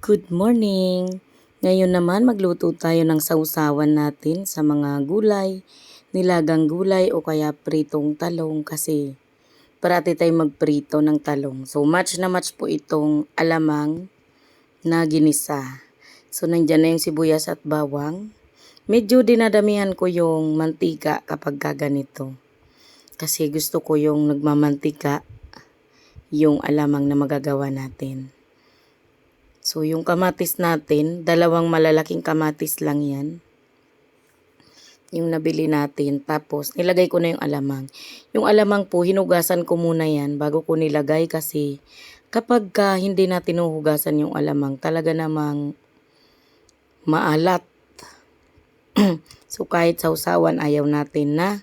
Good morning! Ngayon naman magluto tayo ng sausawan natin sa mga gulay, nilagang gulay o kaya pritong talong kasi parati tayo magprito ng talong. So match na match po itong alamang na ginisa. So nandyan na yung sibuyas at bawang. Medyo dinadamihan ko yung mantika kapag ganito. Kasi gusto ko yung nagmamantika yung alamang na magagawa natin. So, yung kamatis natin, dalawang malalaking kamatis lang yan. Yung nabili natin. Tapos, nilagay ko na yung alamang. Yung alamang po, hinugasan ko muna yan bago ko nilagay kasi kapag hindi natin huhugasan yung alamang, talaga namang maalat. So, kahit sausawan, ayaw natin na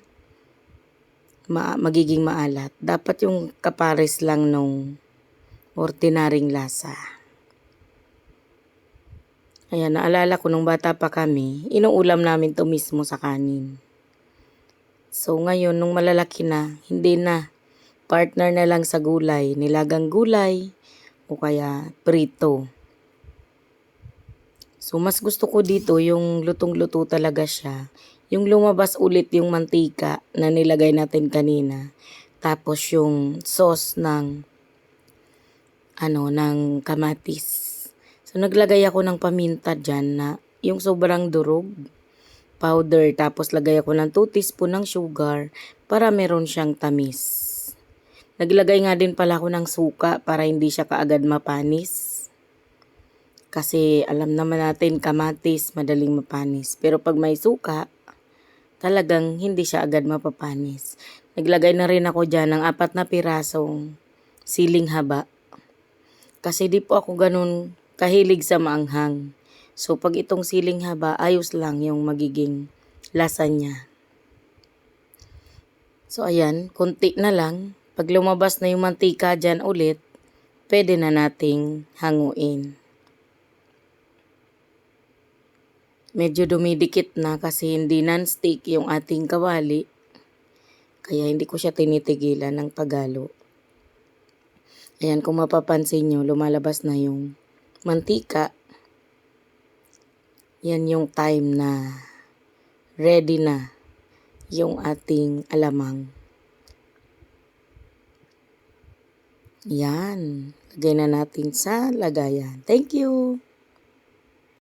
magiging maalat. Dapat yung kapares lang nung ordinaryong lasa. Ayan, naalala ko nung bata pa kami, inuulam namin to mismo sa kanin. So ngayon, nung malalaki na, hindi na. Partner na lang sa gulay, nilagang gulay o kaya prito. So mas gusto ko dito yung lutong-luto talaga siya. Yung lumabas ulit yung mantika na nilagay natin kanina. Tapos yung sauce ng kamatis. So, naglagay ako ng paminta dyan na yung sobrang durog, powder. Tapos, lagay ako ng 2 teaspoon ng sugar para meron siyang tamis. Naglagay nga din pala ako ng suka para hindi siya kaagad mapanis. Kasi, alam naman natin, kamatis, madaling mapanis. Pero, pag may suka, talagang hindi siya agad mapapanis. Naglagay na rin ako dyan ng 4 na pirasong siling haba. Kasi di po ako ganun kahilig sa maanghang. So pag itong siling haba, ayos lang yung magiging lasa niya. So ayan, konti na lang. Pag lumabas na yung mantika dyan ulit, pwede na nating hanguin. Medyo dumidikit na kasi hindi non-stick yung ating kawali. Kaya hindi ko siya tinitigilan ng paghalo. Ayan, kung mapapansin nyo, lumalabas na yung mantika. Yan yung time na ready na yung ating alamang. Yan, lagay na natin sa lagayan. Thank you!